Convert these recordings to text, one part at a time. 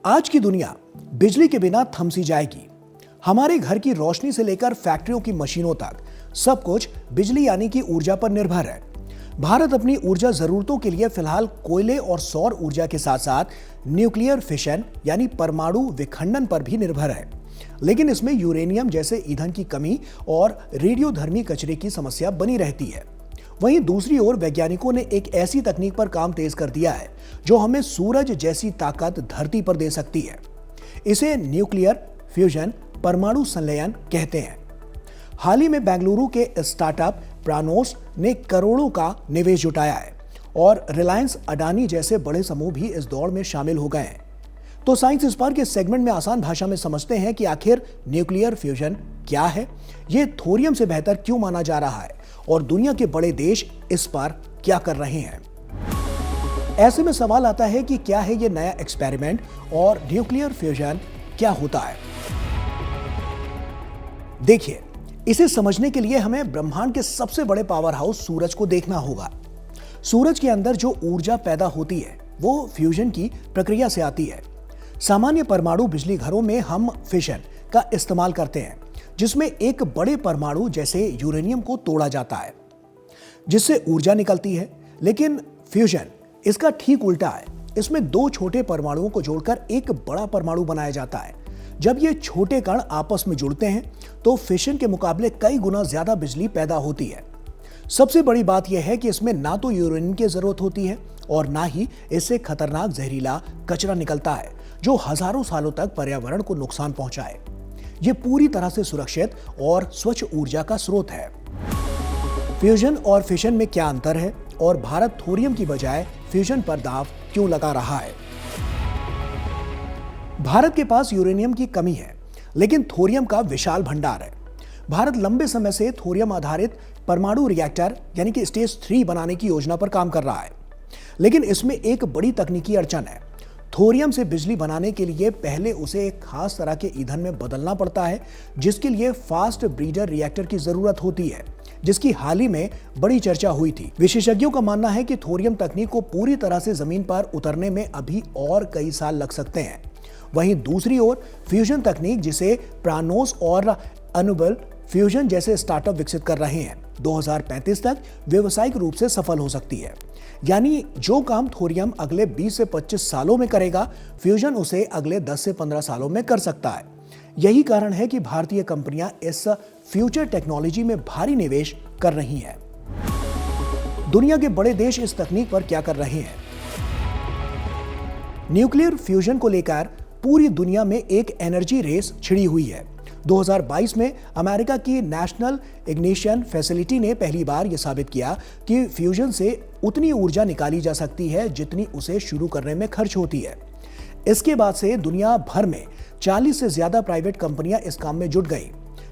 आज की दुनिया बिजली के बिना थम सी जाएगी। हमारे घर की रोशनी से लेकर फैक्ट्रियों की मशीनों तक सब कुछ बिजली यानी कि ऊर्जा पर निर्भर है। भारत अपनी ऊर्जा जरूरतों के लिए फिलहाल कोयले और सौर ऊर्जा के साथ साथ न्यूक्लियर फिशन यानी परमाणु विखंडन पर भी निर्भर है, लेकिन इसमें यूरेनियम जैसे ईंधन की कमी और रेडियोधर्मी कचरे की समस्या बनी रहती है। वहीं दूसरी ओर वैज्ञानिकों ने एक ऐसी तकनीक पर काम तेज कर दिया है जो हमें सूरज जैसी ताकत धरती पर दे सकती है। इसे न्यूक्लियर फ्यूजन परमाणु संलयन कहते हैं। हाल ही में बेंगलुरु के स्टार्टअप प्रानोस ने करोड़ों का निवेश जुटाया है और रिलायंस अडानी जैसे बड़े समूह भी इस दौड़ में शामिल हो गए हैं। तो साइंस स्पार्क के सेगमेंट में आसान भाषा में समझते हैं कि आखिर न्यूक्लियर फ्यूजन क्या है, ये थोरियम से बेहतर क्यों माना जा रहा है और दुनिया के बड़े देश इस पर क्या कर रहे हैं। ऐसे में सवाल आता है कि क्या है ये नया एक्सपेरिमेंट और न्यूक्लियर फ्यूजन क्या होता है। देखिए, इसे समझने के लिए हमें ब्रह्मांड के सबसे बड़े पावर हाउस सूरज को देखना होगा। सूरज के अंदर जो ऊर्जा पैदा होती है वो फ्यूजन की प्रक्रिया से आती है। सामान्य परमाणु बिजली घरों में हम फिशन का इस्तेमाल करते हैं, जिसमें एक बड़े परमाणु जैसे यूरेनियम को तोड़ा जाता है जिससे ऊर्जा निकलती है। लेकिन फ्यूजन इसका ठीक उल्टा है। इसमें दो छोटे परमाणुओं को जोड़कर एक बड़ा परमाणु बनाया जाता है। जब ये छोटे कण आपस में जुड़ते हैं तो फिशन के मुकाबले कई गुना ज्यादा बिजली पैदा होती है। सबसे बड़ी बात यह है कि इसमें ना तो यूरेनियम की जरूरत होती है और ना ही इससे खतरनाक जहरीला कचरा निकलता है जो हजारों सालों तक पर्यावरण को नुकसान पहुंचाए। यह पूरी तरह से सुरक्षित और स्वच्छ ऊर्जा का स्रोत है। फ्यूजन और फिशन में क्या अंतर है और भारत थोरियम की बजाय फ्यूजन पर दांव क्यों लगा रहा है। भारत के पास यूरेनियम की कमी है, लेकिन थोरियम का विशाल भंडार है। भारत लंबे समय से थोरियम आधारित परमाणु रिएक्टर यानी कि स्टेज 3 बनाने की योजना पर काम कर रहा है, लेकिन इसमें एक बड़ी तकनीकी अड़चन है। थोरियम से बिजली बनाने के लिए पहले उसे एक खास तरह के ईंधन में बदलना पड़ता है, जिसके लिए फास्ट ब्रीडर रिएक्टर की जरूरत होती है, जिसकी हाल ही में बड़ी चर्चा हुई थी। विशेषज्ञों का मानना है कि थोरियम तकनीक को पूरी तरह से जमीन पर उतरने में अभी और कई साल लग सकते हैं। वहीं दूसरी ओर फ्यूजन तकनीक, जिसे प्रानोस और अनुबल फ्यूजन जैसे स्टार्टअप विकसित कर रहे हैं, 2035 तक व्यवसायिक रूप से सफल हो सकती है। यानी जो काम थोरियम अगले 20 से 25 सालों में करेगा, फ्यूजन उसे अगले 10 से 15 सालों में कर सकता है। यही कारण है कि भारतीय कंपनियां इस फ्यूचर टेक्नोलॉजी में भारी निवेश कर रही हैं। दुनिया के बड़े देश इस तकनीक पर क्या कर रहे हैं। न्यूक्लियर फ्यूजन को लेकर पूरी दुनिया में एक एनर्जी रेस छिड़ी हुई है। 2022 में अमेरिका की नेशनल इग्निशन फैसिलिटी ने पहली बार यह साबित किया कि फ्यूजन से उतनी ऊर्जा निकाली जा सकती है जितनी उसे शुरू करने में खर्च होती है। इसके बाद से दुनिया भर में 40 से ज्यादा प्राइवेट कंपनियां इस काम में जुट गई।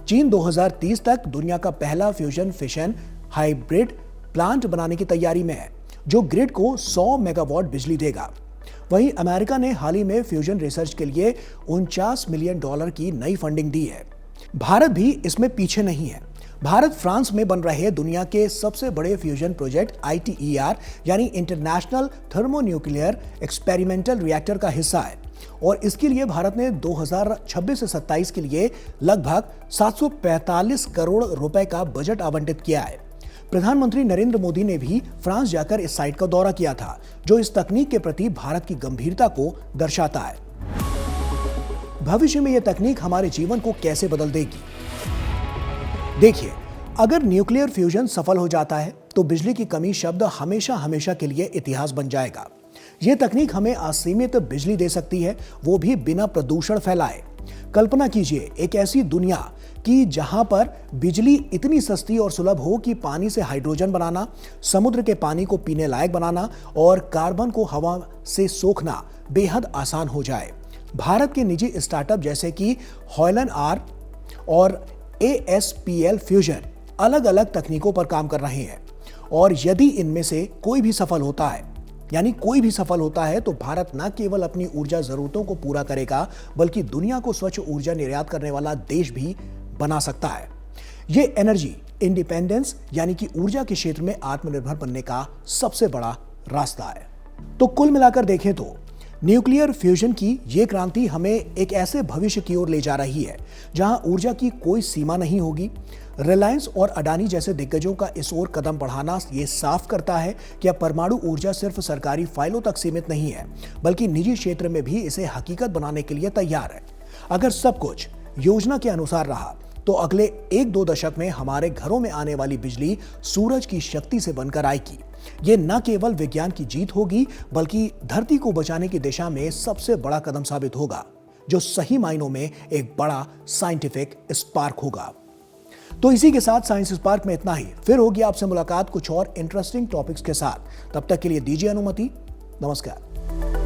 चीन 2030 तक दुनिया का पहला फ्यूजन फिशन हाइब्रिड प्लांट बनाने की तैयारी में है, जो ग्रिड को 100 मेगावाट बिजली देगा। वहीं अमेरिका ने हाल ही में फ्यूजन रिसर्च के लिए $49 मिलियन की नई फंडिंग दी है। भारत भी इसमें पीछे नहीं है। भारत फ्रांस में बन रहे दुनिया के सबसे बड़े फ्यूजन प्रोजेक्ट ITER यानी इंटरनेशनल थर्मोन्यूक्लियर एक्सपेरिमेंटल रिएक्टर का हिस्सा है और इसके लिए भारत ने 2026 से 27 के लिए लगभग 745 करोड़ रुपए का बजट आवंटित किया है। प्रधानमंत्री नरेंद्र मोदी ने भी फ्रांस जाकर इस साइट का दौरा किया था, जो इस तकनीक के प्रति भारत की गंभीरता को दर्शाता है। भविष्य में यह तकनीक हमारे जीवन को कैसे बदल देगी। देखिए, अगर न्यूक्लियर फ्यूजन सफल हो जाता है तो बिजली की कमी शब्द हमेशा हमेशा के लिए इतिहास बन जाएगा। यह तकनीक हमें असीमित बिजली दे सकती है, वो भी बिना प्रदूषण फैलाए। कल्पना कीजिए एक ऐसी दुनिया कि जहां पर बिजली इतनी सस्ती और सुलभ हो कि पानी से हाइड्रोजन बनाना, समुद्र के पानी को पीने लायक बनाना और कार्बन को हवा से सोखना बेहद आसान हो जाए। भारत के निजी स्टार्टअप जैसे कि हॉयलन आर और ASPL फ्यूजन अलग अलग तकनीकों पर काम कर रहे हैं और यदि इनमें से कोई भी सफल होता है, तो भारत न केवल अपनी ऊर्जा जरूरतों को पूरा करेगा, बल्कि दुनिया को स्वच्छ ऊर्जा निर्यात करने वाला देश भी बना सकता है। ये एनर्जी इंडिपेंडेंस यानी कि ऊर्जा के क्षेत्र में आत्मनिर्भर बनने का सबसे बड़ा रास्ता है। तो कुल मिलाकर देखें तो न्यूक्लियर फ्यूजन की ये क्रांति हमें एक ऐसे भविष्य की ओर ले जा रही है जहां ऊर्जा की कोई सीमा नहीं होगी। रिलायंस और अडानी जैसे दिग्गजों का इस ओर कदम बढ़ाना ये साफ करता है कि अब परमाणु ऊर्जा सिर्फ सरकारी फाइलों तक सीमित नहीं है, बल्कि निजी क्षेत्र में भी इसे हकीकत बनाने के लिए तैयार है। अगर सब कुछ योजना के अनुसार रहा तो अगले 1-2 दशक में हमारे घरों में आने वाली बिजली सूरज की शक्ति से बनकर आएगी। ये न केवल विज्ञान की जीत होगी, बल्कि धरती को बचाने की दिशा में सबसे बड़ा कदम साबित होगा, जो सही मायनों में एक बड़ा साइंटिफिक स्पार्क होगा। तो इसी के साथ साइंस स्पार्क में इतना ही। फिर होगी आपसे मुलाकात कुछ और इंटरेस्टिंग टॉपिक्स के साथ। तब तक के लिए दीजिए अनुमति। नमस्कार।